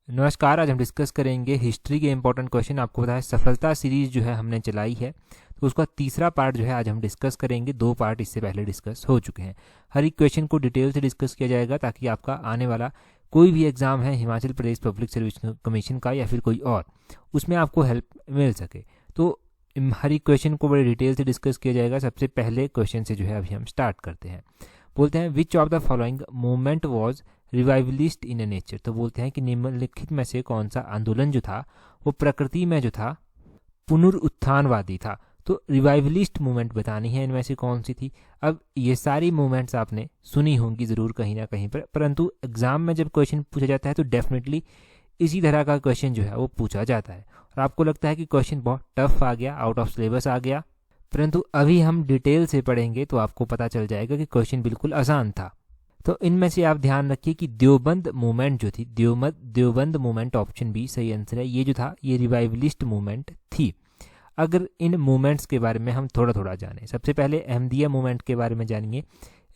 नमस्कार। आज हम डिस्कस करेंगे हिस्ट्री के इंपॉर्टेंट क्वेश्चन। आपको पता है सफलता सीरीज जो है हमने चलाई है, तो उसका तीसरा पार्ट जो है आज हम डिस्कस करेंगे। 2 पार्ट इससे पहले डिस्कस हो चुके हैं। हर एक क्वेश्चन को डिटेल से डिस्कस किया जाएगा ताकि आपका आने वाला कोई भी एग्जाम है Himachal Pradesh public service commission का या फिर कोई और, उसमें आपको हेल्प मिल सके। तो हर एक क्वेश्चन को बड़े डिटेल से डिस्कस किया जाएगा। सबसे पहले क्वेश्चन से जो है अभी हम स्टार्ट करते हैं। बोलते हैं which of the following movement was revivalist in nature. तो बोलते हैं कि निम्नलिखित में से कौन सा आंदोलन जो था वो प्रकृति में जो था पुनरुत्थानवादी था। तो रिवाइवलिस्ट मूवमेंट बतानी है इनमें से कौन सी थी। अब ये सारी मूवमेंट्स आपने सुनी होंगी ज़रूर कहीं ना कहीं पर, परंतु एग्जाम में जब क्वेश्चन पूछा जाता है तो डेफिनेटली इसी तरह का क्वेश्चन जो है वो पूछा जाता है। और आपको लगता है कि क्वेश्चन बहुत टफ आ गया, आउट ऑफ सिलेबस आ गया, परंतु अभी हम डिटेल से पढ़ेंगे तो आपको पता चल जाएगा कि क्वेश्चन बिल्कुल आसान था। तो इनमें से आप ध्यान रखिए कि देवबंद मूवमेंट जो थी, देवबंद मूवमेंट ऑप्शन बी सही आंसर है। ये जो था ये रिवाइवलिस्ट मूवमेंट थी। अगर इन मूवमेंट्स के बारे में हम थोड़ा थोड़ा जानें, सबसे पहले अहमदिया मूवमेंट के बारे में जानिए।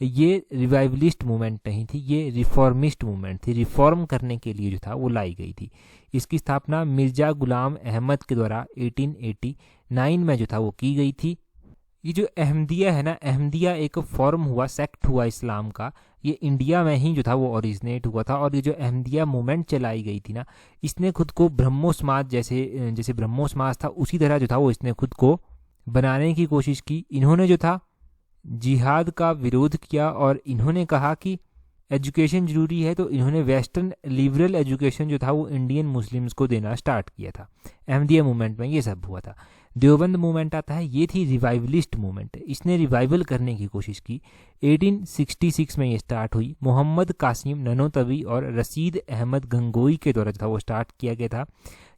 ये रिवाइवलिस्ट मूवमेंट नहीं थी, ये रिफॉर्मिस्ट मूवमेंट थी। रिफॉर्म करने के लिए जो था वो लाई गई थी। इसकी स्थापना मिर्जा गुलाम अहमद के द्वारा 1889 में जो था वो की गई थी। ये जो अहमदिया है ना, अहमदिया एक फॉर्म हुआ, सेक्ट हुआ इस्लाम का। ये इंडिया में ही जो था वो ओरिजिनेट हुआ था। और ये जो अहमदिया मूवमेंट चलाई गई थी ना, इसने खुद को ब्रह्मो समाज जैसे ब्रह्मो समाज था उसी तरह जो था वो इसने खुद को बनाने की कोशिश की। इन्होंने जो था जिहाद का विरोध किया और इन्होंने कहा कि एजुकेशन जरूरी है, तो इन्होंने वेस्टर्न लिबरल एजुकेशन जो था वो इंडियन मुस्लिम्स को देना स्टार्ट किया था। अहमदिया मूवमेंट में ये सब हुआ था। देवबंद मूवमेंट आता है, ये थी रिवाइवलिस्ट मूवमेंट। इसने रिवाइवल करने की कोशिश की। 1866 में ये स्टार्ट हुई। मोहम्मद कासिम ननोतवी और रशीद अहमद गंगोई के द्वारा था वो स्टार्ट किया गया था।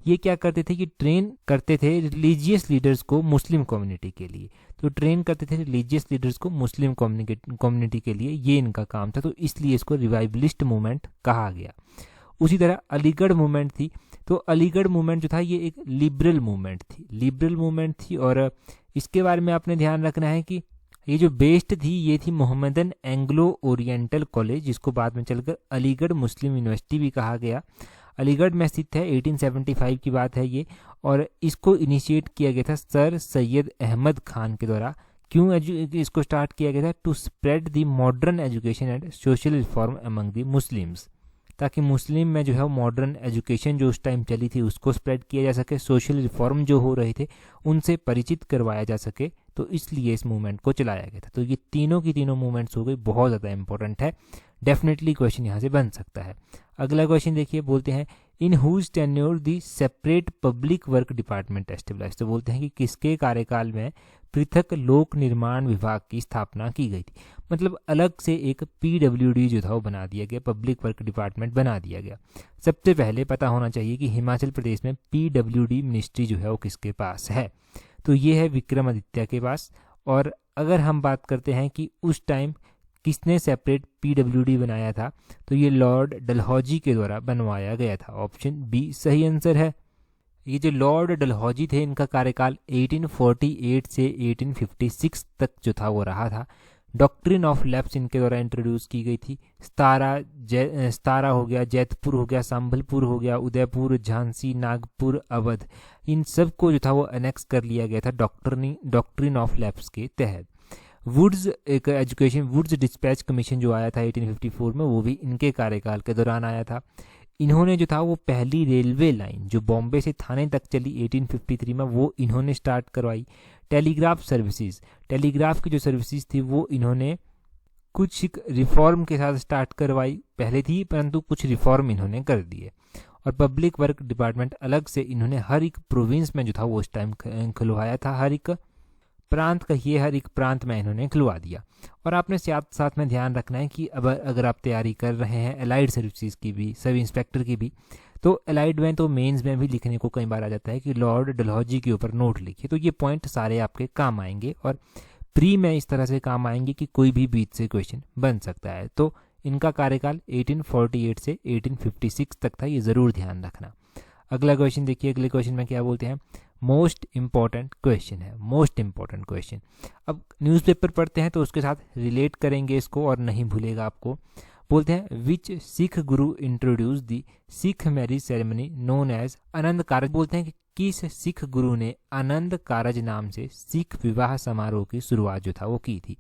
ये क्या करते थे कि ट्रेन करते थे रिलीजियस लीडर्स को मुस्लिम कम्युनिटी के लिए। तो ट्रेन करते थे रिलीजियस लीडर्स को मुस्लिम कम्युनिटी के लिए, ये इनका काम था। तो इसलिए इसको रिवाइवलिस्ट मूवमेंट कहा गया। उसी तरह अलीगढ़ मूवमेंट थी। तो अलीगढ़ मूवमेंट जो था ये एक लिबरल मूवमेंट थी। और इसके बारे में आपने ध्यान रखना है कि ये जो बेस्ड थी ये थी मोहम्मदन एंग्लो ओरिएंटल कॉलेज, जिसको बाद में चलकर अलीगढ़ मुस्लिम यूनिवर्सिटी भी कहा गया। अलीगढ़ में स्थित है। 1875 की बात है ये। और इसको इनिशिएट किया गया था सर सैयद अहमद खान के द्वारा। क्यों इसको स्टार्ट किया गया था? To spread the modern education and social reform among the Muslims, ताकि मुस्लिम में जो है मॉडर्न एजुकेशन जो उस टाइम चली थी उसको स्प्रेड किया जा सके, सोशल रिफॉर्म जो हो रहे थे उनसे परिचित करवाया जा सके। तो इसलिए इस मूवमेंट को चलाया गया था। तो ये तीनों की तीनों मूवमेंट्स हो गई, बहुत ज़्यादा इंपॉर्टेंट है। डेफिनेटली क्वेश्चन यहाँ से बन सकता है। अगला क्वेश्चन देखिए, बोलते हैं in whose tenure the separate public work department establish. तो बोलते हैं कि किसके कार्यकाल में पृथक लोक निर्माण विभाग की स्थापना की गई थी। मतलब अलग से एक PWD जो था वो बना दिया गया, पब्लिक वर्क डिपार्टमेंट बना दिया गया। सबसे पहले पता होना चाहिए कि हिमाचल प्रदेश में PWD मिनिस्ट्री जो है वो किसके पास है। तो ये है विक्रमादित्य के पास। और अगर हम बात करते हैं कि उस टाइम किसने सेपरेट PWD बनाया था, तो ये लॉर्ड डलहौजी के द्वारा बनवाया गया था। ऑप्शन बी सही आंसर है। ये जो लॉर्ड डलहौजी थे इनका कार्यकाल 1848 से 1856 तक जो था वो रहा था। डॉक्ट्रिन ऑफ लैप्स इनके द्वारा इंट्रोड्यूस की गई थी। सतारा हो गया, जैतपुर हो गया, संबलपुर हो गया, उदयपुर, झांसी, नागपुर, अवध, इन सब को जो था वो अनेक्स कर लिया गया था डॉक्ट्रिन ऑफ लैप्स के तहत। वुड्स डिस्पैच कमीशन जो आया था 1854 में, वो भी इनके कार्यकाल के दौरान आया था। इन्होंने जो था वो पहली रेलवे लाइन जो बॉम्बे से थाने तक चली 1853 में, वो इन्होंने स्टार्ट करवाई। टेलीग्राफ की जो सर्विसेज थी वो इन्होंने कुछ रिफॉर्म के साथ स्टार्ट करवाई। पहले थी परंतु कुछ रिफॉर्म इन्होंने कर दिए। और पब्लिक वर्क डिपार्टमेंट अलग से इन्होंने हर एक प्रोविंस में जो था वो उस टाइम खुलवाया था। हर एक प्रांत में इन्होंने खुलवा दिया। और आपने साथ में ध्यान रखना है कि अब अगर आप तैयारी कर रहे हैं एलाइड सर्विसेज की भी, सब इंस्पेक्टर की भी, तो एलाइड में तो मेंस में भी लिखने को कई बार आ जाता है कि लॉर्ड डलहौजी के ऊपर नोट लिखिए। तो ये पॉइंट सारे आपके काम आएंगे और प्री में इस तरह से काम आएंगे कि कोई भी बीच से क्वेश्चन बन सकता है। तो इनका कार्यकाल 1848 से 1856 तक था, ये ज़रूर ध्यान रखना। अगला क्वेश्चन देखिए। अगले क्वेश्चन में क्या बोलते हैं, मोस्ट इंपॉर्टेंट क्वेश्चन है, मोस्ट इंपॉर्टेंट क्वेश्चन। अब न्यूज़पेपर पढ़ते हैं तो उसके साथ रिलेट करेंगे इसको और नहीं भूलेगा आपको। बोलते हैं which Sikh guru introduce the Sikh marriage ceremony known as Anand Karaj. बोलते हैं कि किस सिख गुरु ने आनंद कारज नाम से सिख विवाह समारोह की शुरुआत जो था वो की थी।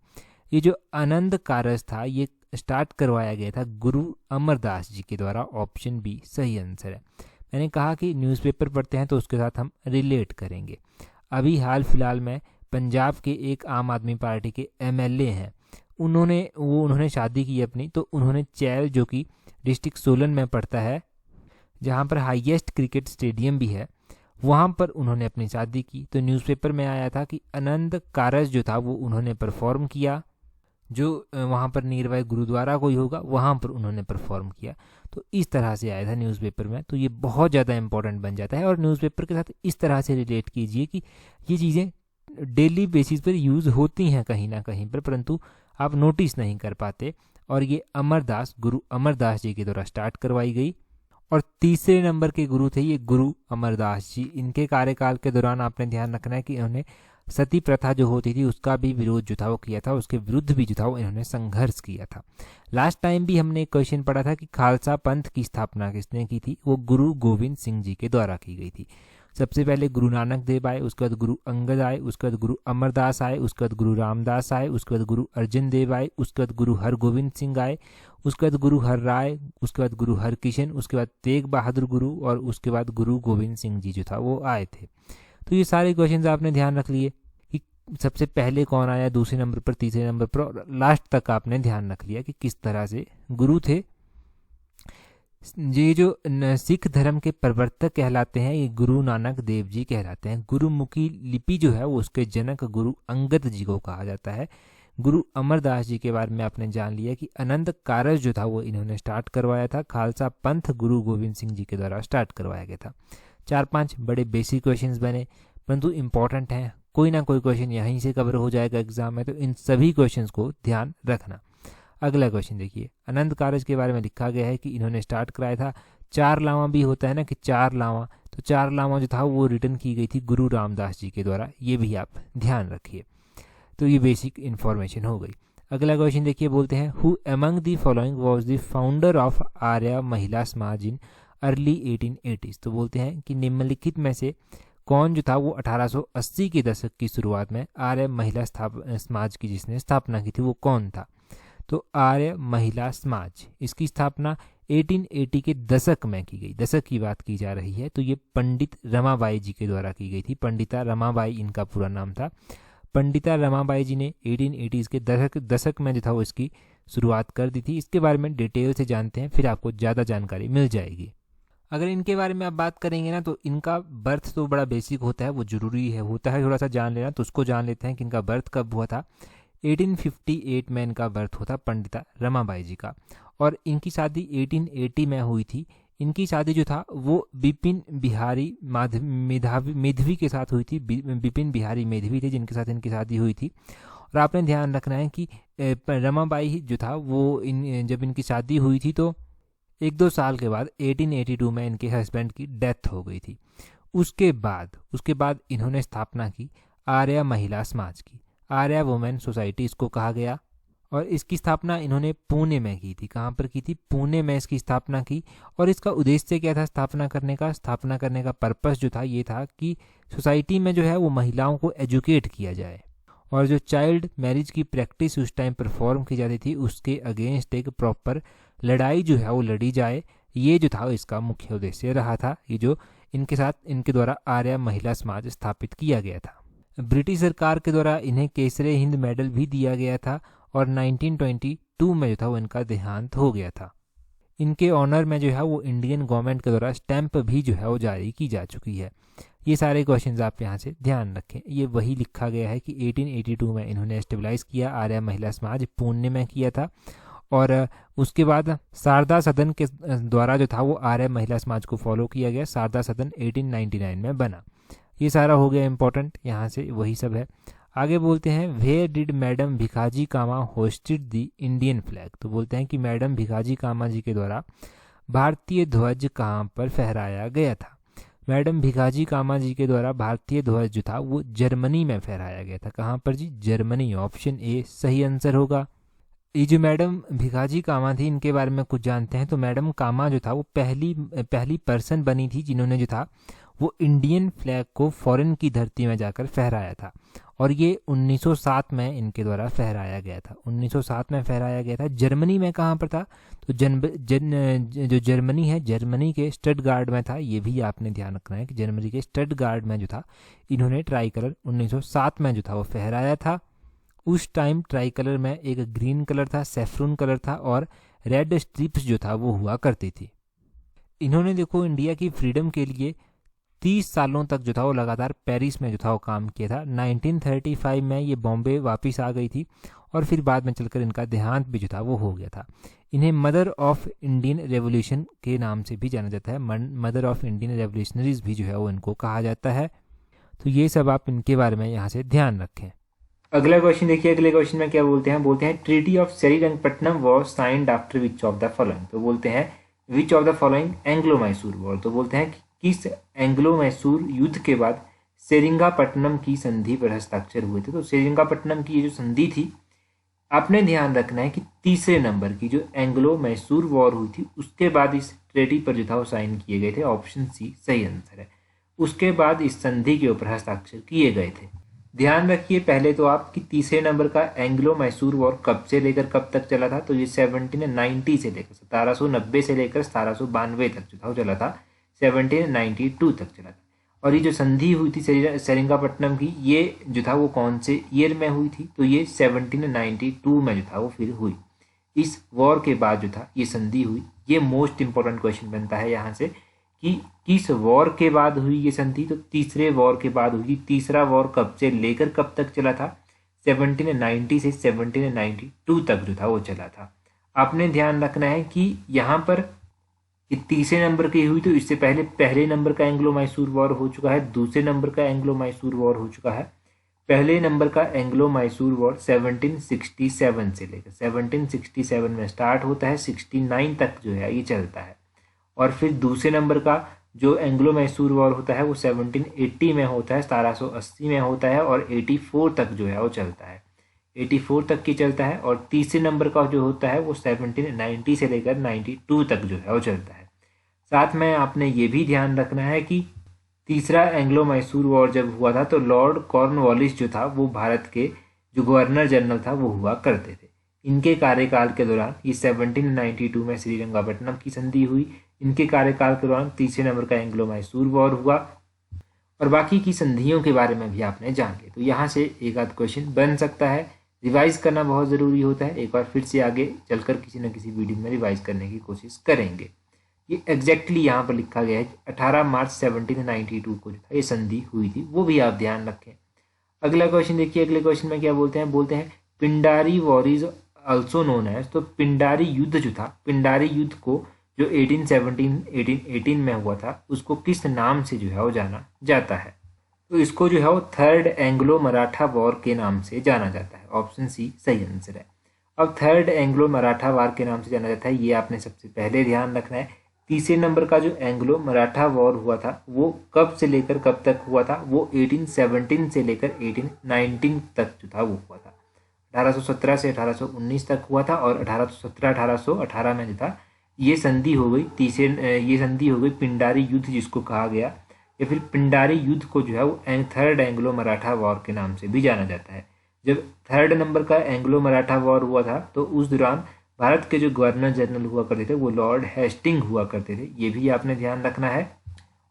ये जो आनंद कारज था ये स्टार्ट करवाया गया था गुरु अमरदास जी के द्वारा। ऑप्शन बी सही आंसर है। मैंने कहा कि न्यूज़पेपर पढ़ते हैं तो उसके साथ हम रिलेट करेंगे। अभी हाल फिलहाल में पंजाब के एक आम आदमी पार्टी के एमएलए हैं, उन्होंने शादी की अपनी, तो उन्होंने चैल जो कि डिस्ट्रिक्ट सोलन में पड़ता है, जहाँ पर हाईएस्ट क्रिकेट स्टेडियम भी है, वहाँ पर उन्होंने अपनी शादी की। तो न्यूज़पेपर में आया था कि आनंद कारज जो था वो उन्होंने परफॉर्म किया, जो वहाँ पर नियर बाय गुरुद्वारा कोई होगा वहाँ पर उन्होंने परफॉर्म किया। तो इस तरह से आया था न्यूज़पेपर में। तो ये बहुत ज़्यादा इंपॉर्टेंट बन जाता है और न्यूज़पेपर के साथ इस तरह से रिलेट कीजिए कि ये चीज़ें डेली बेसिस पर यूज़ होती हैं कहीं ना कहीं पर, परंतु आप नोटिस नहीं कर पाते। और ये गुरु अमरदास जी के द्वारा स्टार्ट करवाई गई। और तीसरे नंबर के गुरु थे ये गुरु अमरदास जी। इनके कार्यकाल के दौरान आपने ध्यान रखना है कि इन्होंने सती प्रथा जो होती थी उसका भी विरोध जो था वो किया था, उसके विरुद्ध भी जो था वो इन्होंने संघर्ष किया था। लास्ट टाइम भी हमने एक क्वेश्चन पढ़ा था कि खालसा पंथ की स्थापना किसने की थी, वो गुरु गोविंद सिंह जी के द्वारा की गई थी। सबसे पहले गुरु नानक देव आए, उसके बाद गुरु अंगद आए, उसके बाद गुरु अमरदास आए, उसके बाद गुरु रामदास आए, उसके बाद गुरु अर्जन देव आए, उसके बाद गुरु हरगोविंद सिंह आए, उसके बाद गुरु हर राय, उसके बाद गुरु हरकिशन, उसके बाद तेग बहादुर गुरु और उसके बाद गुरु गोविंद सिंह जी जो था वो आए थे। तो ये सारे क्वेश्चन आपने ध्यान रख लिए कि सबसे पहले कौन आया, दूसरे नंबर पर, तीसरे नंबर पर, और लास्ट तक आपने ध्यान रख लिया कि किस तरह से गुरु थे। ये जो सिख धर्म के प्रवर्तक कहलाते हैं ये गुरु नानक देव जी कहलाते हैं। गुरुमुखी लिपि जो है वो उसके जनक गुरु अंगद जी को कहा जाता है। गुरु अमरदास जी के बारे में आपने जान लिया कि आनंद कारज जो था वो इन्होंने स्टार्ट करवाया था। खालसा पंथ गुरु गोविंद सिंह जी के द्वारा स्टार्ट करवाया गया था। 4-5 बड़े बेसिक क्वेश्चंस बने परंतु इंपॉर्टेंट हैं। कोई ना कोई क्वेश्चन यहीं से कवर हो जाएगा एग्जाम में, तो इन सभी क्वेश्चंस को ध्यान रखना। अगला क्वेश्चन देखिए, आनंद कारज के बारे में लिखा गया है कि इन्होंने स्टार्ट कराया था। 4 लावा भी होता है ना कि 4 लावा, तो 4 लावा जो था वो रिटर्न की गई थी गुरु रामदास जी के द्वारा। ये भी आप ध्यान रखिए। तो ये बेसिक इन्फॉर्मेशन हो गई। अगला क्वेश्चन देखिए, बोलते हैं who among the following was the founder of Arya Mahila Samaj in early 1880s। तो बोलते हैं कि निम्नलिखित में से कौन जो था वो 1880 के दशक की शुरुआत में आर्य महिला समाज की जिसने स्थापना की थी वो कौन था। तो आर्य महिला समाज, इसकी स्थापना 1880 के दशक में की गई। दशक की बात की जा रही है, तो ये पंडित रमाबाई जी के द्वारा की गई थी। पंडिता रमाबाई इनका पूरा नाम था। पंडिता रमाबाई जी ने 1880s के दशक में जो था वो इसकी शुरुआत कर दी थी। इसके बारे में डिटेल से जानते हैं, फिर आपको ज़्यादा जानकारी मिल जाएगी। अगर इनके बारे में आप बात करेंगे ना तो इनका बर्थ तो बड़ा बेसिक होता है, वो जरूरी है होता है थोड़ा सा जान लेना। तो उसको जान लेते हैं कि इनका बर्थ कब हुआ था। 1858 में इनका बर्थ होता पंडिता रमाबाई जी का, और इनकी शादी 1880 में हुई थी। इनकी शादी जो था वो बिपिन बिहारी मेधवी के साथ हुई थी। बिपिन बिहारी मेधवी थे जिनके साथ इनकी शादी हुई थी। और आपने ध्यान रखना है कि रमाबाई जो था वो जब इनकी शादी हुई थी तो 1-2 साल के बाद 1882 में इनके हस्बैंड की डेथ हो गई थी। उसके बाद इन्होंने स्थापना की आर्य महिला समाज की। आर्या वुमेन सोसाइटी इसको कहा गया, और इसकी स्थापना इन्होंने पुणे में की थी। कहाँ पर की थी? पुणे में इसकी स्थापना की। और इसका उद्देश्य क्या था स्थापना करने का पर्पस जो था ये था कि सोसाइटी में जो है वो महिलाओं को एजुकेट किया जाए, और जो चाइल्ड मैरिज की प्रैक्टिस उस टाइम परफॉर्म की जाती थी उसके अगेंस्ट एक प्रॉपर लड़ाई जो है वो लड़ी जाए। ये जो था इसका मुख्य उद्देश्य रहा था, ये जो इनके द्वारा आर्य महिला समाज स्थापित किया गया था। ब्रिटिश सरकार के द्वारा इन्हें केसरे हिंद मेडल भी दिया गया था, और 1922 में जो था वो इनका देहांत हो गया था। इनके ऑनर में जो है वो इंडियन गवर्नमेंट के द्वारा स्टैंप भी जो है वो जारी की जा चुकी है। ये सारे क्वेश्चंस आप यहाँ से ध्यान रखें। ये वही लिखा गया है कि 1882 में इन्होंने स्टेबलाइज किया, आर्य महिला समाज पुणे में किया था, और उसके बाद शारदा सदन के द्वारा जो था वो आर्य महिला समाज को फॉलो किया गया। शारदा सदन 1899 में बना। ये सारा हो गया इंपॉर्टेंट, यहाँ से वही सब है। आगे बोलते हैं where did madam Bhikaji Cama hosted the Indian flag. तो बोलते हैं कि मैडम भिखाजी कामा जी के द्वारा भारतीय ध्वज कहाँ पर फहराया गया था। मैडम भिखाजी कामा जी के द्वारा भारतीय ध्वज जो था वो जर्मनी में फहराया गया था। कहाँ पर जी? जर्मनी। ऑप्शन ए सही आंसर होगा। ये जो मैडम भिखाजी कामा थी, इनके बारे में कुछ जानते हैं तो मैडम कामा जो था वो पहली पर्सन बनी थी जिन्होंने जो था वो इंडियन फ्लैग को फॉरेन की धरती में जाकर फहराया था। और ये 1907 में इनके द्वारा फहराया गया था। 1907 में फहराया गया था। जर्मनी में कहाँ पर था? तो जो जर्मनी है, जर्मनी के स्टटगार्ड में था। ये भी आपने ध्यान रखना है कि जर्मनी के स्टटगार्ड में जो था इन्होंने ट्राई कलर 1907 में जो था वो फहराया था। उस टाइम ट्राई कलर में एक ग्रीन कलर था, सेफ्रून कलर था और रेड स्ट्रिप्स जो था वो हुआ करती थी। इन्होंने देखो इंडिया की फ्रीडम के लिए 30 सालों तक जो था वो लगातार पेरिस में जो था वो काम किया था। 1935 में ये बॉम्बे वापस आ गई थी और फिर बाद में चलकर इनका देहांत भी जो था वो हो गया था। इन्हें मदर ऑफ इंडियन रेवोल्यूशन के नाम से भी जाना जाता है। मदर ऑफ इंडियन रेवोल्यूशनरीज भी जो है वो इनको कहा जाता है। तो ये सब आप इनके बारे में यहाँ से ध्यान रखें। अगला क्वेश्चन देखिए। अगले क्वेश्चन में क्या बोलते हैं treaty of Srirangapatnam was signed after which of the following. तो बोलते हैं which of the following Anglo Mysore war. तो बोलते हैं किस एंग्लो मैसूर युद्ध के बाद सेरिंगापट्टनम की संधि पर हस्ताक्षर हुए थे। तो सेरिंगापट्टनम की ये जो संधि थी, आपने ध्यान रखना है कि तीसरे नंबर की जो एंग्लो मैसूर वॉर हुई थी उसके बाद इस ट्रीटी पर जो था वो साइन किए गए थे। ऑप्शन सी सही आंसर है। उसके बाद इस संधि के ऊपर हस्ताक्षर किए गए थे। ध्यान रखिए पहले तो आपकी तीसरे नंबर का एंग्लो मैसूर वॉर कब से लेकर कब तक चला था। तो ये 1790 से लेकर 1790 से लेकर 1792 तक जो था वो चला था। 1792 तक चला था। और ये जो संधि हुई थी सेरिंगापट्टनम की, ये जो था वो कौन से ईयर में हुई थी? तो ये 1792 में जो था वो फिर हुई। इस वॉर के बाद जो था ये संधि हुई। ये मोस्ट इंपॉर्टेंट क्वेश्चन बनता है यहाँ से कि किस वॉर के बाद हुई ये संधि। तो तीसरे वॉर के बाद हुई। तीसरा वॉर कब से लेकर कब तक चला था? 1790 से 1792 तक जो था वो चला था। आपने ध्यान रखना है कि यहाँ पर तीसरे नंबर की हुई तो इससे पहले पहले नंबर का एंग्लो मैसूर वॉर हो चुका है, दूसरे नंबर का एंग्लो मैसूर वॉर हो चुका है। पहले नंबर का एंग्लो मैसूर वॉर 1767 से लेकर 1767 में स्टार्ट होता है, 69 तक जो है ये चलता है। और फिर दूसरे नंबर का जो एंग्लो मैसूर वॉर होता है वो 1780 में होता है, 1780 में होता है और 84 तक जो है वो चलता है, 84 तक की चलता है। और तीसरे नंबर का जो होता है वो 1790 से लेकर 92 तक जो है वो चलता है। साथ में आपने ये भी ध्यान रखना है कि तीसरा एंग्लो मैसूर वॉर जब हुआ था तो लॉर्ड कॉर्नवालिस जो था वो भारत के जो गवर्नर जनरल था वो हुआ करते थे। इनके कार्यकाल के दौरान ये 1792 में श्रीरंगपट्टनम की संधि हुई। इनके कार्यकाल के दौरान तीसरे नंबर का एंग्लो मैसूर वॉर हुआ। और बाकी की संधियों के बारे में भी आपने जान लिया। तो यहाँ से एक आध क्वेश्चन बन सकता है। रिवाइज करना बहुत ज़रूरी होता है। एक बार फिर से आगे चलकर किसी न किसी वीडियो में रिवाइज करने की कोशिश करेंगे। ये एग्जैक्टली यहाँ पर लिखा गया है 18 मार्च 1792 को जो था ये संधि हुई थी, वो भी आप ध्यान रखें। अगला क्वेश्चन देखिए। अगले क्वेश्चन में क्या बोलते हैं Pindari war is also known as. तो पिंडारी युद्ध जो था, पिंडारी युद्ध को जो 1818 में हुआ था उसको किस नाम से जो है वो जाना जाता है? तो इसको जो है वो थर्ड एंग्लो मराठा वॉर के नाम से जाना जाता है। ऑप्शन सी सही आंसर है। अब थर्ड एंग्लो मराठा वॉर के नाम से जाना जाता है, ये आपने सबसे पहले ध्यान रखना है। तीसरे नंबर का जो एंग्लो मराठा वॉर हुआ था वो कब से लेकर कब तक हुआ था? वो 1817 से लेकर 1819 तक जो था वो हुआ था। 1817 से 1819 तक हुआ था और 1817-1818 में जो था ये संधि हो गई। ये संधि हो गई पिंडारी युद्ध जिसको कहा गया, या फिर पिंडारी युद्ध को जो है वो थर्ड एंग्लो मराठा वॉर के नाम से भी जाना जाता है। जब थर्ड नंबर का एंग्लो मराठा वॉर हुआ था तो उस दौरान भारत के जो गवर्नर जनरल हुआ करते थे वो लॉर्ड हेस्टिंग हुआ करते थे, ये भी आपने ध्यान रखना है।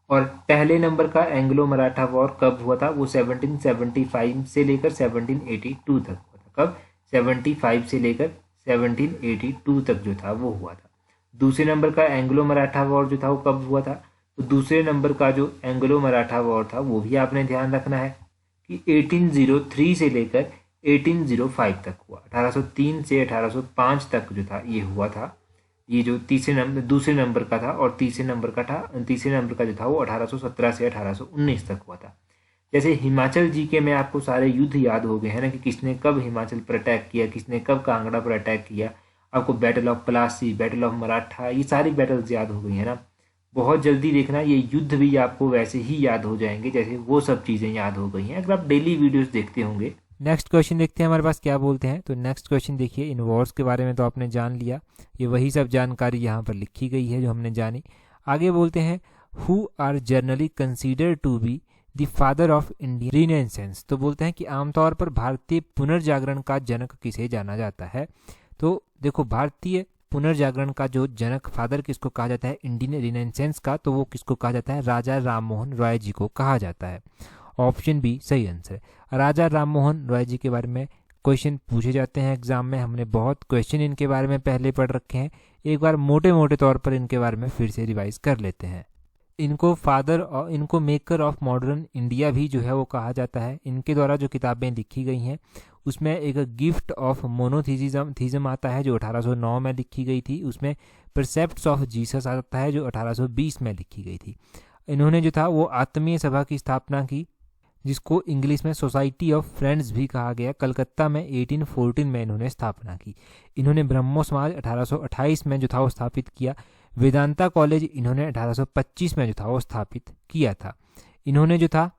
और पहले नंबर का एंग्लो मराठा वॉर कब हुआ था? वो 1775 से लेकर 1782 तक हुआ था। कब? 75 से लेकर 1782 तक जो था वो हुआ था। दूसरे नंबर का एंग्लो मराठा वॉर जो था वो कब हुआ था? तो दूसरे नंबर का जो एंग्लो मराठा वॉर था वो भी आपने ध्यान रखना है कि 1803 से लेकर 1805 तक हुआ। 1803 से 1805 तक जो था ये हुआ था। ये जो दूसरे नंबर का था और तीसरे नंबर का जो था वो 1817 से 1819 तक हुआ था। जैसे हिमाचल जीके में आपको सारे युद्ध याद हो गए हैं ना कि किसने कब हिमाचल पर अटैक किया, किसने कब कांगड़ा पर अटैक किया। आपको battle of Plassey, battle of Maratha, ये सारी बैटल्स याद हो गई है ना। बहुत जल्दी देखना ये युद्ध भी आपको वैसे ही याद हो जाएंगे जैसे वो सब चीज़ें याद हो गई हैं अगर आप डेली वीडियोस देखते होंगे। नेक्स्ट क्वेश्चन देखते हैं हमारे पास क्या बोलते हैं। तो नेक्स्ट क्वेश्चन देखिए, इन वॉर्स के बारे में तो आपने जान लिया, ये वही सब जानकारी यहाँ पर लिखी गई है जो हमने जानी। आगे बोलते हैं who are generally considered to be the father of Indian renaissance. तो बोलते हैं कि आमतौर पर भारतीय पुनर्जागरण का जनक किसे जाना जाता है। तो देखो, भारतीय पुनर्जागरण का जो जनक, फादर किसको कहा जाता है इंडियन रिनेसेंस का, तो वो किसको कहा जाता है, राजा राममोहन रॉय जी को कहा जाता है। ऑप्शन बी सही आंसर है। राजा राममोहन रॉय जी के बारे में क्वेश्चन पूछे जाते हैं एग्जाम में, हमने बहुत क्वेश्चन इनके बारे में पहले पढ़ रखे हैं, एक बार मोटे मोटे तौर पर इनके बारे में फिर से रिवाइज कर लेते हैं। इनको फादर और इनको मेकर ऑफ मॉडर्न इंडिया भी जो है वो कहा जाता है। इनके द्वारा जो किताबें लिखी गई हैं उसमें एक गिफ्ट ऑफ मोनोथीज्म आता है जो 1809 में लिखी गई थी। उसमें परसेप्ट्स ऑफ जीसस आता है जो 1820 में लिखी गई थी। इन्होंने जो था वो आत्मीय सभा की स्थापना की, जिसको इंग्लिश में सोसाइटी ऑफ फ्रेंड्स भी कहा गया, कलकत्ता में 1814 में इन्होंने स्थापना की। इन्होंने ब्रह्मो समाज 1828 में जो था वो स्थापित किया। वेदांता कॉलेज इन्होंने 1825 में जो था वो स्थापित किया था। इन्होंने जो था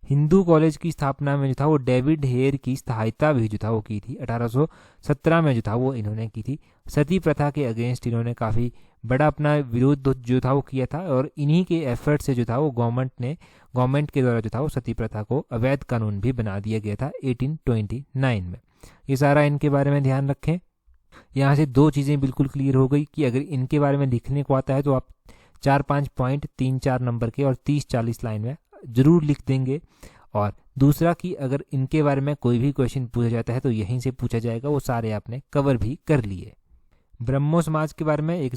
हिंदू कॉलेज की स्थापना में जो था वो डेविड हेयर की सहायता भी जो था वो की थी। 1817 में जो था वो इन्होंने की थी। सती प्रथा के अगेंस्ट इन्होंने काफ़ी बड़ा अपना विरोध जो था वो किया था, और इन्हीं के एफर्ट से जो था वो गवर्नमेंट के द्वारा जो था वो सती प्रथा को अवैध कानून भी बना दिया गया था 1829 में। ये सारा इनके बारे में ध्यान रखें। यहाँ से दो चीज़ें बिल्कुल क्लियर हो गई कि अगर इनके बारे में लिखने को आता है तो आप 4-5 पॉइंट 3-4 नंबर के और 30-40 लाइन में जरूर लिख देंगे। और दूसरा कि अगर इनके बारे में कोई भी क्वेश्चन पूछा जाता है तो यहीं से पूछा जाएगा, वो सारे आपने कवर भी कर लिए। ब्रह्मो समाज के बारे में एक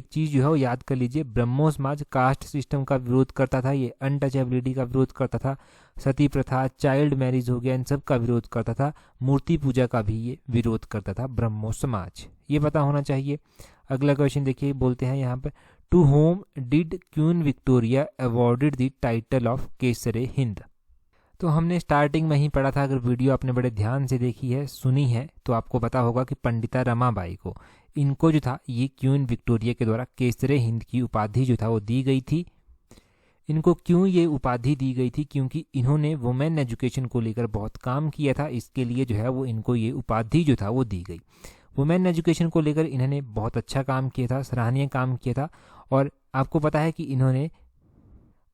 चीज़ जो है वो याद कर लीजिए। ब्रह्मो समाज कास्ट सिस्टम का विरोध करता था, ये अनटचेबिलिटी का विरोध करता था, सती प्रथा, चाइल्ड मैरिज हो गया, इन सब का विरोध करता था, मूर्ति पूजा का भी ये विरोध करता था ब्रह्मो समाज। ये पता होना चाहिए। अगला क्वेश्चन देखिए, बोलते हैं यहाँ पर to whom did Queen Victoria awarded the title of Kaiser-e Hind. तो हमने स्टार्टिंग में ही पढ़ा था, अगर वीडियो आपने बड़े ध्यान से देखी है, सुनी है, तो आपको पता होगा कि पंडिता रमाबाई को, इनको जो था ये क्वीन विक्टोरिया के द्वारा केसरे हिंद की उपाधि जो था वो दी गई थी। इनको क्यों ये उपाधि दी गई थी, क्योंकि इन्होंने वुमेन एजुकेशन को लेकर बहुत काम किया था, इसके लिए जो है वो इनको ये उपाधि जो था वो दी गई। वुमेन एजुकेशन को लेकर इन्होंने बहुत अच्छा काम किया था, सराहनीय काम किया था। और आपको पता है कि इन्होंने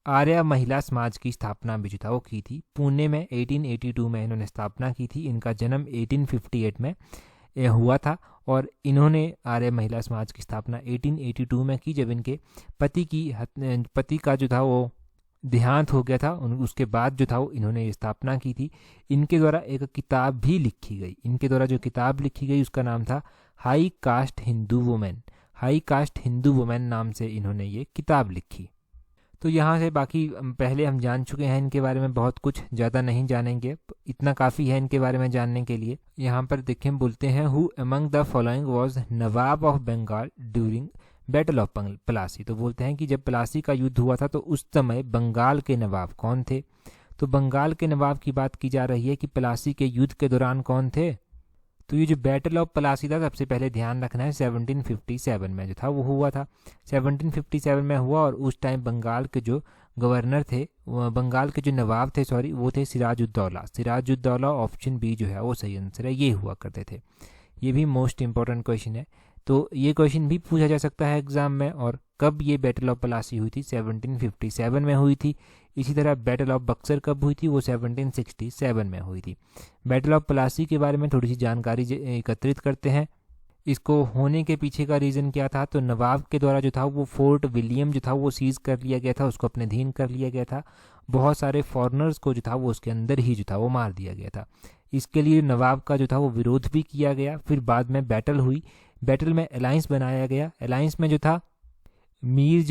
आर्य महिला समाज की स्थापना भी जो था वो की थी। पुणे में 1882 में इन्होंने स्थापना की थी। इनका जन्म 1858 में हुआ था और इन्होंने आर्य महिला समाज की स्थापना 1882 में की, जब इनके पति का जो था वो देहांत हो गया था। उसके बाद जो था वो इन्होंने ये स्थापना की थी। इनके द्वारा एक किताब भी लिखी गई। इनके द्वारा जो किताब लिखी गई उसका नाम था high cast Hindu women. High cast Hindu women नाम से इन्होंने ये किताब लिखी। तो यहाँ से बाकी पहले हम जान चुके हैं इनके बारे में, बहुत कुछ ज़्यादा नहीं जानेंगे, इतना काफ़ी है इनके बारे में जानने के लिए। यहाँ पर देखें, बोलते हैं who among the following was nawab of Bengal during battle of Plassey. तो बोलते हैं कि जब प्लासी का युद्ध हुआ था तो उस समय बंगाल के नवाब कौन थे। तो बंगाल के नवाब की बात की जा रही है कि प्लासी के युद्ध के दौरान कौन थे। तो ये जो बैटल ऑफ प्लासी था, सबसे पहले ध्यान रखना है 1757 में जो था वो हुआ था। 1757 में हुआ और उस टाइम बंगाल के जो गवर्नर थे, बंगाल के जो नवाब थे वो थे सिराजुद्दौला। सिराजुद्दौला ऑप्शन बी जो है वो सही आंसर है, ये हुआ करते थे। ये भी मोस्ट इंपॉर्टेंट क्वेश्चन है, तो ये क्वेश्चन भी पूछा जा सकता है एग्जाम में। और कब ये बैटल ऑफ प्लासी हुई थी, 1757 में हुई थी। इसी तरह बैटल ऑफ बक्सर कब हुई थी, वो 1767 में हुई थी। बैटल ऑफ प्लासी के बारे में थोड़ी सी जानकारी एकत्रित करते हैं। इसको होने के पीछे का रीज़न क्या था, तो नवाब के द्वारा जो था वो फोर्ट विलियम जो था वो सीज कर लिया गया था, उसको अपने अधीन कर लिया गया था। बहुत सारे फॉरेनर्स को जो था वो उसके अंदर ही जो था वो मार दिया गया था। इसके लिए नवाब का जो था वो विरोध भी किया गया। फिर बाद में बैटल हुई, बैटल में अलायंस बनाया गया। अलायंस में जो था मीर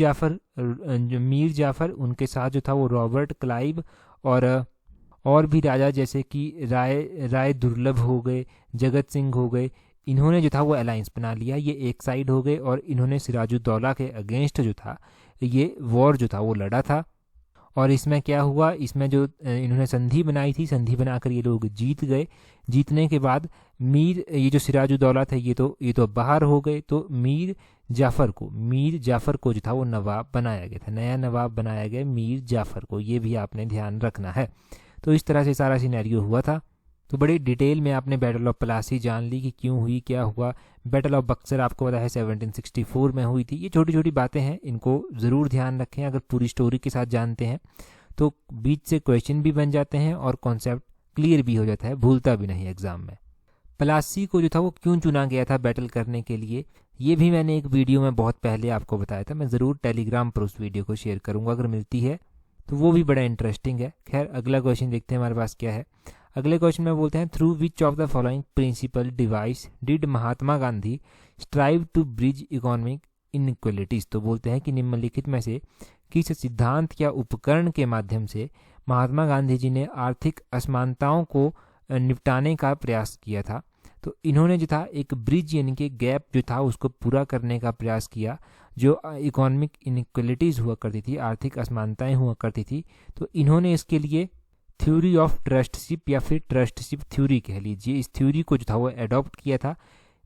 जाफर उनके साथ जो था वो रॉबर्ट क्लाइव और भी राजा जैसे कि राय दुर्लभ हो गए, जगत सिंह हो गए, इन्होंने जो था वो अलायंस बना लिया। ये एक साइड हो गए और इन्होंने सिराजुद्दौला के अगेंस्ट जो था ये वॉर जो था वो लड़ा था। और इसमें क्या हुआ, इसमें जो इन्होंने संधि बनाई थी, संधि बनाकर ये लोग जीत गए। जीतने के बाद ये जो सिराजुद्दौला थे ये तो बाहर हो गए। तो मीर जाफर को जो था वो नवाब बनाया गया था, नया नवाब बनाया गया मीर जाफर को। ये भी आपने ध्यान रखना है। तो इस तरह से सारा सिनेरियो हुआ था। तो बड़ी डिटेल में आपने बैटल ऑफ प्लासी जान ली कि क्यों हुई, क्या हुआ। बैटल ऑफ बक्सर आपको पता है 1764 में हुई थी। ये छोटी छोटी बातें हैं, इनको ज़रूर ध्यान रखें। अगर पूरी स्टोरी के साथ जानते हैं तो बीच से क्वेश्चन भी बन जाते हैं और कॉन्सेप्ट क्लियर भी हो जाता है, भूलता भी नहीं एग्जाम में। प्लासी को जो था वो क्यों चुना गया था बैटल करने के लिए, ये भी मैंने एक वीडियो में बहुत पहले आपको बताया था। मैं ज़रूर टेलीग्राम पर उस वीडियो को शेयर करूंगा, अगर मिलती है तो वो भी बड़ा इंटरेस्टिंग है। खैर अगला क्वेश्चन देखते हैं हमारे पास क्या है। अगले क्वेश्चन में बोलते हैं through which of the following principle device did Mahatma Gandhi strive to bridge economic inequalities. तो बोलते हैं कि निम्नलिखित में से किस सिद्धांत या उपकरण के माध्यम से महात्मा गांधी जी ने आर्थिक असमानताओं को निपटाने का प्रयास किया था। तो इन्होंने जो था एक ब्रिज यानी कि गैप जो था उसको पूरा करने का प्रयास किया, जो इकोनॉमिक इनइक्वलिटीज़ हुआ करती थी, आर्थिक असमानताएं हुआ करती थी। तो इन्होंने इसके लिए थ्योरी ऑफ ट्रस्टशिप या फिर ट्रस्टशिप थ्योरी कह लीजिए, इस थ्योरी को जो था वो एडॉप्ट किया था।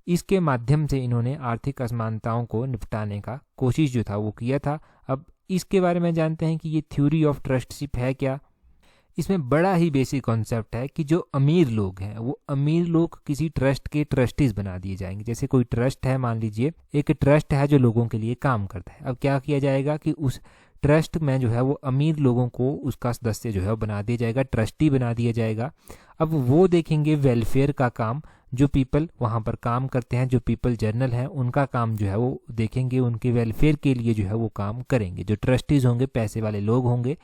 इसके माध्यम से इन्होंने आर्थिक असमानताओं को निपटाने का कोशिश जो था वो किया था। अब इसके बारे में जानते हैं कि ये थ्योरी ऑफ ट्रस्टशिप है क्या। इसमें बड़ा ही बेसिक कॉन्सेप्ट है कि जो अमीर लोग हैं वो अमीर लोग किसी ट्रस्ट के ट्रस्टीज बना दिए जाएंगे। जैसे कोई ट्रस्ट है, मान लीजिए एक ट्रस्ट है जो लोगों के लिए काम करता है। अब क्या किया जाएगा कि उस ट्रस्ट में जो है वो अमीर लोगों को उसका सदस्य जो है बना दिया जाएगा, ट्रस्टी बना दिया जाएगा। अब वो देखेंगे वेलफेयर का काम, जो पीपल वहाँ पर काम करते हैं, जो पीपल जर्नल हैं, उनका काम जो है वो देखेंगे, उनके वेलफेयर के लिए जो है वो काम करेंगे। जो ट्रस्टीज होंगे, पैसे वाले लोग होंगे,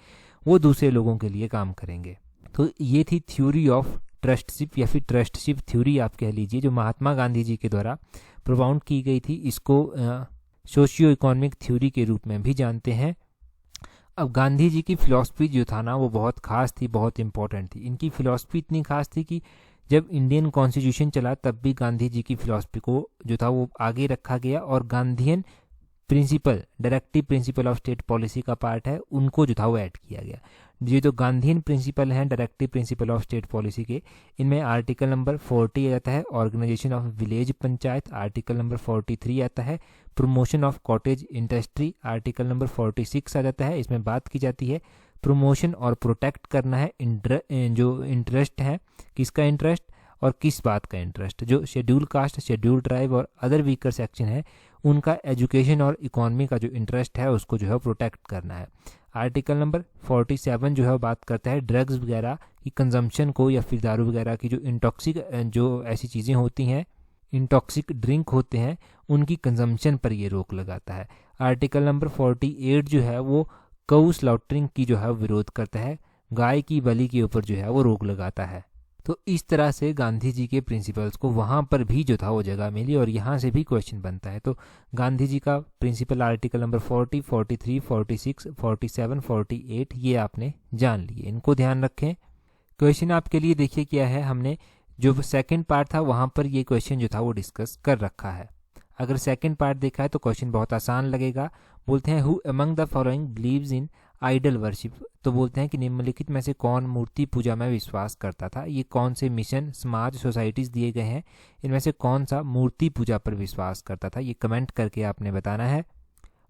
वो दूसरे लोगों के लिए काम करेंगे। तो ये थी थ्योरी ऑफ ट्रस्टशिप या फिर ट्रस्टशिप थ्योरी आप कह लीजिए, जो महात्मा गांधी जी के द्वारा प्रोपाउंड की गई थी। इसको सोशियो इकोनॉमिक थ्योरी के रूप में भी जानते हैं। अब गांधी जी की फिलॉसफी जो था ना वो बहुत खास थी, बहुत इंपॉर्टेंट थी। इनकी फिलॉसफी इतनी खास थी कि जब इंडियन कॉन्स्टिट्यूशन चला तब भी गांधी जी की फिलॉसफी को जो था वो आगे रखा गया, और Gandhian principle, directive principle of state policy का पार्ट है, उनको जो था वो ऐड किया गया। ये जो गांधीयन प्रिंसिपल हैं directive principle of state policy के, इनमें आर्टिकल नंबर 40 आता है organisation of village panchayat, article number 43 आता है promotion of cottage industry, article number 46 आ जाता है। इसमें बात की जाती है प्रमोशन और प्रोटेक्ट करना है जो इंटरेस्ट है, किसका इंटरेस्ट और किस बात का इंटरेस्ट, जो शेड्यूल कास्ट, शेड्यूल ट्राइब और अदर वीकर सेक्शन है उनका एजुकेशन और इकोनॉमी का जो इंटरेस्ट है उसको जो है प्रोटेक्ट करना है। आर्टिकल नंबर 47 जो है बात करता है ड्रग्स वगैरह की कंजम्पशन को, या फिर दारू वगैरह की जो जो ऐसी चीज़ें होती हैं, इंटॉक्सिक ड्रिंक होते हैं, उनकी कंजम्पशन पर ये रोक लगाता है। आर्टिकल नंबर 48 जो है वो काऊ स्लॉटरिंग की जो है विरोध करता है, गाय की बलि के ऊपर जो है वो रोक लगाता है। तो इस तरह से गांधी जी के प्रिंसिपल्स को वहाँ पर भी जो था वो जगह मिली, और यहाँ से भी क्वेश्चन बनता है। तो गांधी जी का प्रिंसिपल आर्टिकल नंबर 40, 43, 46, 47, 48 ये आपने जान लिए, इनको ध्यान रखें। क्वेश्चन आपके लिए देखिए क्या है, हमने जो सेकंड पार्ट था वहाँ पर ये क्वेश्चन जो था वो डिस्कस कर रखा है। अगर सेकंड पार्ट देखा है तो क्वेश्चन बहुत आसान लगेगा। बोलते हैं who among the following believes in idol worship. तो बोलते हैं कि निम्नलिखित में से कौन मूर्ति पूजा में विश्वास करता था। ये कौन से मिशन, समाज, सोसाइटीज़ दिए गए हैं, इनमें से कौन सा मूर्ति पूजा पर विश्वास करता था, ये कमेंट करके आपने बताना है।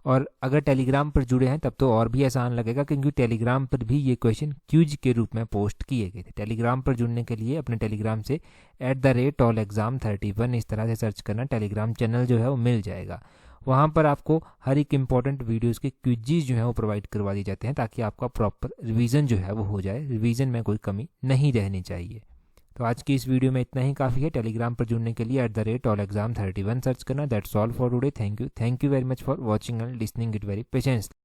और अगर टेलीग्राम पर जुड़े हैं तब तो और भी आसान लगेगा, क्योंकि टेलीग्राम पर भी ये क्वेश्चन क्यूज के रूप में पोस्ट किए गए थे। टेलीग्राम पर जुड़ने के लिए अपने टेलीग्राम से @allexam31 इस तरह से सर्च करना, टेलीग्राम चैनल जो है वो मिल जाएगा। वहाँ पर आपको हर एक इंपॉर्टेंट वीडियोस के क्विज़ जो है वो प्रोवाइड करवा दिए जाते हैं, ताकि आपका प्रॉपर रिवीजन जो है वो हो जाए, रिवीजन में कोई कमी नहीं रहनी चाहिए। तो आज की इस वीडियो में इतना ही काफ़ी है। टेलीग्राम पर जुड़ने के लिए @allexam31 सर्च करना। That's all for today. Thank you very much for watching and listening it very patiently.